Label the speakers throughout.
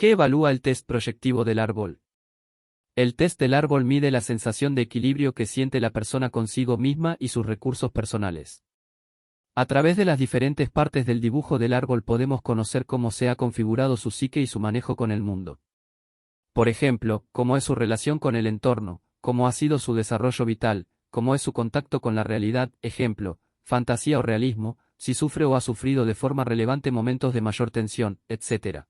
Speaker 1: ¿Qué evalúa el test proyectivo del árbol? El test del árbol mide la sensación de equilibrio que siente la persona consigo misma y sus recursos personales. A través de las diferentes partes del dibujo del árbol podemos conocer cómo se ha configurado su psique y su manejo con el mundo. Por ejemplo, cómo es su relación con el entorno, cómo ha sido su desarrollo vital, cómo es su contacto con la realidad, ejemplo, fantasía o realismo, si sufre o ha sufrido de forma relevante momentos de mayor tensión, etc.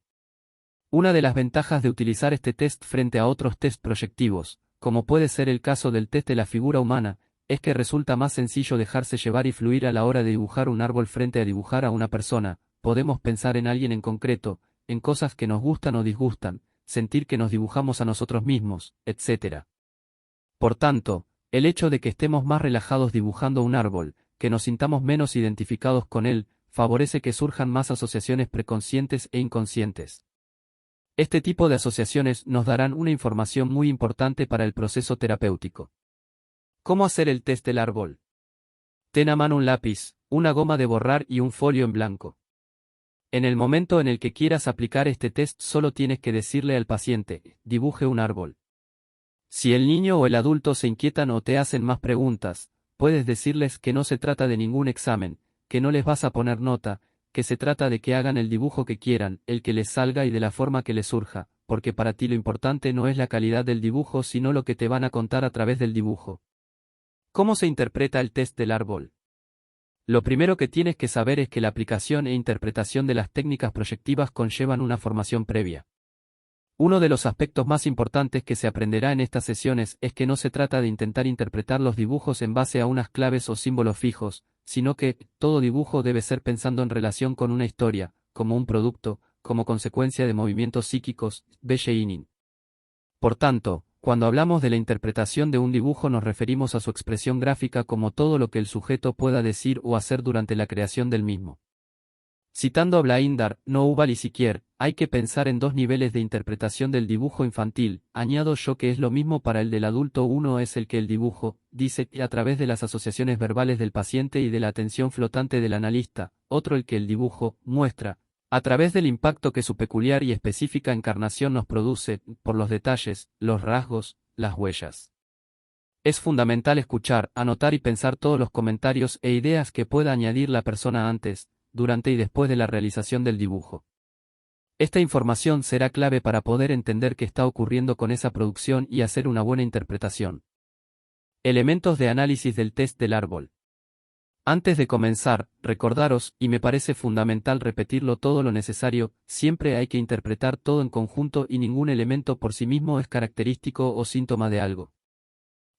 Speaker 1: Una de las ventajas de utilizar este test frente a otros test proyectivos, como puede ser el caso del test de la figura humana, es que resulta más sencillo dejarse llevar y fluir a la hora de dibujar un árbol frente a dibujar a una persona. Podemos pensar en alguien en concreto, en cosas que nos gustan o disgustan, sentir que nos dibujamos a nosotros mismos, etc. Por tanto, el hecho de que estemos más relajados dibujando un árbol, que nos sintamos menos identificados con él, favorece que surjan más asociaciones preconscientes e inconscientes. Este tipo de asociaciones nos darán una información muy importante para el proceso terapéutico. ¿Cómo hacer el test del árbol? Ten a mano un lápiz, una goma de borrar y un folio en blanco. En el momento en el que quieras aplicar este test solo tienes que decirle al paciente, dibuje un árbol. Si el niño o el adulto se inquietan o te hacen más preguntas, puedes decirles que no se trata de ningún examen, que no les vas a poner nota, que se trata de que hagan el dibujo que quieran, el que les salga y de la forma que les surja, porque para ti lo importante no es la calidad del dibujo sino lo que te van a contar a través del dibujo. ¿Cómo se interpreta el test del árbol? Lo primero que tienes que saber es que la aplicación e interpretación de las técnicas proyectivas conllevan una formación previa. Uno de los aspectos más importantes que se aprenderá en estas sesiones es que no se trata de intentar interpretar los dibujos en base a unas claves o símbolos fijos, sino que todo dibujo debe ser pensando en relación con una historia, como un producto, como consecuencia de movimientos psíquicos, Bellinin. Por tanto, cuando hablamos de la interpretación de un dibujo nos referimos a su expresión gráfica como todo lo que el sujeto pueda decir o hacer durante la creación del mismo. Citando a Blaindar, no Yuval y Siquier, hay que pensar en dos niveles de interpretación del dibujo infantil, añado yo que es lo mismo para el del adulto. Uno es el que el dibujo, dice, a través de las asociaciones verbales del paciente y de la atención flotante del analista, otro el que el dibujo, muestra, a través del impacto que su peculiar y específica encarnación nos produce, por los detalles, los rasgos, las huellas. Es fundamental escuchar, anotar y pensar todos los comentarios e ideas que pueda añadir la persona antes, durante y después de la realización del dibujo. Esta información será clave para poder entender qué está ocurriendo con esa producción y hacer una buena interpretación. Elementos de análisis del test del árbol. Antes de comenzar, recordaros, y me parece fundamental repetirlo todo lo necesario, siempre hay que interpretar todo en conjunto y ningún elemento por sí mismo es característico o síntoma de algo.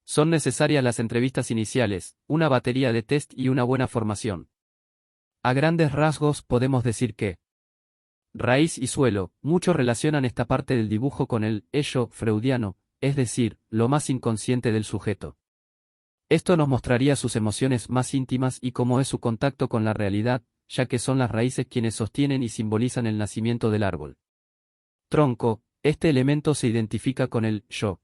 Speaker 1: Son necesarias las entrevistas iniciales, una batería de test y una buena formación. A grandes rasgos podemos decir que raíz y suelo, muchos relacionan esta parte del dibujo con el ello freudiano, es decir, lo más inconsciente del sujeto. Esto nos mostraría sus emociones más íntimas y cómo es su contacto con la realidad, ya que son las raíces quienes sostienen y simbolizan el nacimiento del árbol. Tronco, este elemento se identifica con el yo.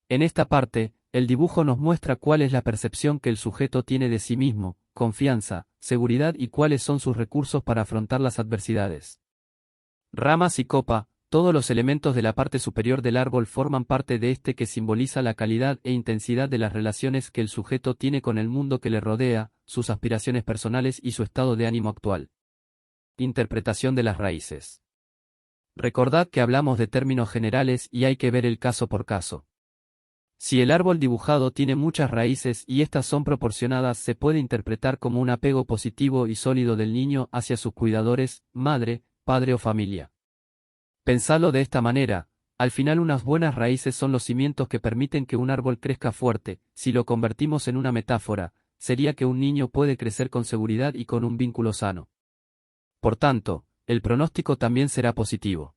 Speaker 1: En esta parte, el dibujo nos muestra cuál es la percepción que el sujeto tiene de sí mismo, confianza, seguridad y cuáles son sus recursos para afrontar las adversidades. Ramas y copa, todos los elementos de la parte superior del árbol forman parte de este que simboliza la calidad e intensidad de las relaciones que el sujeto tiene con el mundo que le rodea, sus aspiraciones personales y su estado de ánimo actual. Interpretación de las raíces. Recordad que hablamos de términos generales y hay que ver el caso por caso. Si el árbol dibujado tiene muchas raíces y estas son proporcionadas, se puede interpretar como un apego positivo y sólido del niño hacia sus cuidadores, madre, padre o familia. Pensadlo de esta manera, al final unas buenas raíces son los cimientos que permiten que un árbol crezca fuerte. Si lo convertimos en una metáfora, sería que un niño puede crecer con seguridad y con un vínculo sano. Por tanto, el pronóstico también será positivo.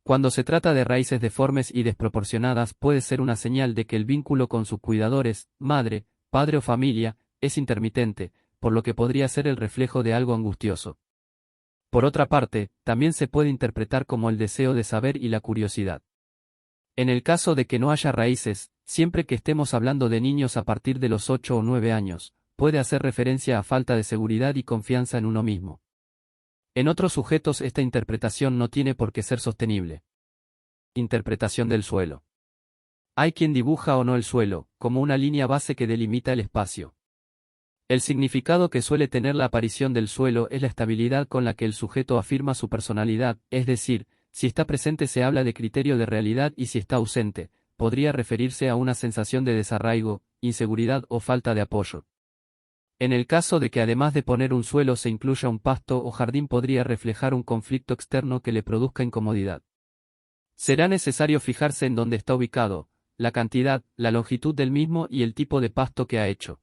Speaker 1: Cuando se trata de raíces deformes y desproporcionadas puede ser una señal de que el vínculo con sus cuidadores, madre, padre o familia, es intermitente, por lo que podría ser el reflejo de algo angustioso. Por otra parte, también se puede interpretar como el deseo de saber y la curiosidad. En el caso de que no haya raíces, siempre que estemos hablando de niños a partir de los 8 o 9 años, puede hacer referencia a falta de seguridad y confianza en uno mismo. En otros sujetos esta interpretación no tiene por qué ser sostenible. Interpretación del suelo. Hay quien dibuja o no el suelo, como una línea base que delimita el espacio. El significado que suele tener la aparición del suelo es la estabilidad con la que el sujeto afirma su personalidad, es decir, si está presente se habla de criterio de realidad y si está ausente, podría referirse a una sensación de desarraigo, inseguridad o falta de apoyo. En el caso de que además de poner un suelo se incluya un pasto o jardín podría reflejar un conflicto externo que le produzca incomodidad. Será necesario fijarse en dónde está ubicado, la cantidad, la longitud del mismo y el tipo de pasto que ha hecho.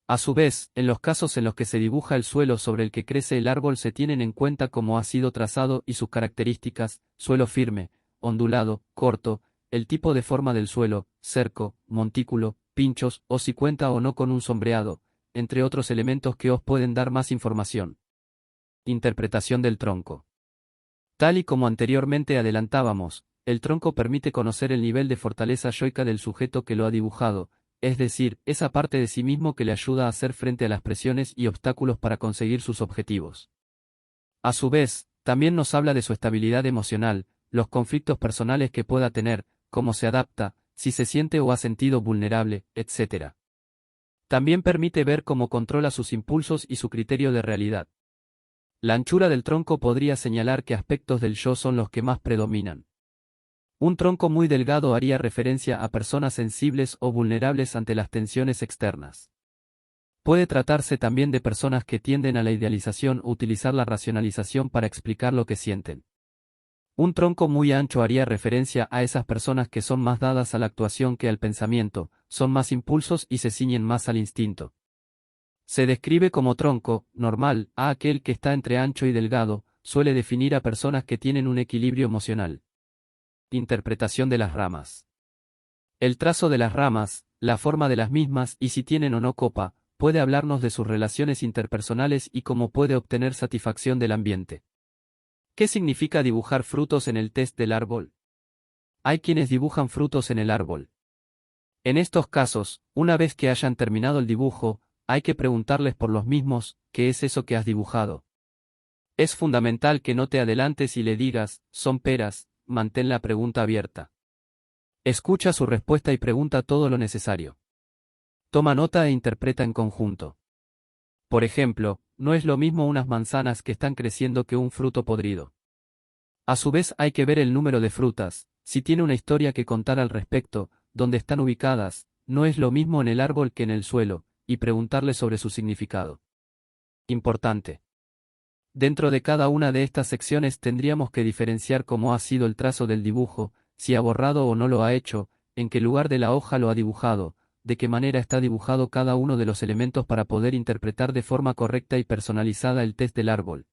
Speaker 1: A su vez, en los casos en los que se dibuja el suelo sobre el que crece el árbol se tienen en cuenta cómo ha sido trazado y sus características, suelo firme, ondulado, corto, el tipo de forma del suelo, cerco, montículo, pinchos o si cuenta o no con un sombreado, entre otros elementos que os pueden dar más información. Interpretación del tronco. Tal y como anteriormente adelantábamos, el tronco permite conocer el nivel de fortaleza yoica del sujeto que lo ha dibujado, es decir, esa parte de sí mismo que le ayuda a hacer frente a las presiones y obstáculos para conseguir sus objetivos. A su vez, también nos habla de su estabilidad emocional, los conflictos personales que pueda tener, cómo se adapta, si se siente o ha sentido vulnerable, etc. También permite ver cómo controla sus impulsos y su criterio de realidad. La anchura del tronco podría señalar qué aspectos del yo son los que más predominan. Un tronco muy delgado haría referencia a personas sensibles o vulnerables ante las tensiones externas. Puede tratarse también de personas que tienden a la idealización o utilizar la racionalización para explicar lo que sienten. Un tronco muy ancho haría referencia a esas personas que son más dadas a la actuación que al pensamiento, son más impulsos y se ciñen más al instinto. Se describe como tronco, normal, a aquel que está entre ancho y delgado, suele definir a personas que tienen un equilibrio emocional. Interpretación de las ramas. El trazo de las ramas, la forma de las mismas y si tienen o no copa, puede hablarnos de sus relaciones interpersonales y cómo puede obtener satisfacción del ambiente. ¿Qué significa dibujar frutos en el test del árbol? Hay quienes dibujan frutos en el árbol. En estos casos, una vez que hayan terminado el dibujo, hay que preguntarles por los mismos, ¿qué es eso que has dibujado? Es fundamental que no te adelantes y le digas, son peras, mantén la pregunta abierta. Escucha su respuesta y pregunta todo lo necesario. Toma nota e interpreta en conjunto. Por ejemplo, no es lo mismo unas manzanas que están creciendo que un fruto podrido. A su vez hay que ver el número de frutas, si tiene una historia que contar al respecto, dónde están ubicadas, no es lo mismo en el árbol que en el suelo, y preguntarle sobre su significado. Importante. Dentro de cada una de estas secciones tendríamos que diferenciar cómo ha sido el trazo del dibujo, si ha borrado o no lo ha hecho, en qué lugar de la hoja lo ha dibujado, de qué manera está dibujado cada uno de los elementos para poder interpretar de forma correcta y personalizada el test del árbol.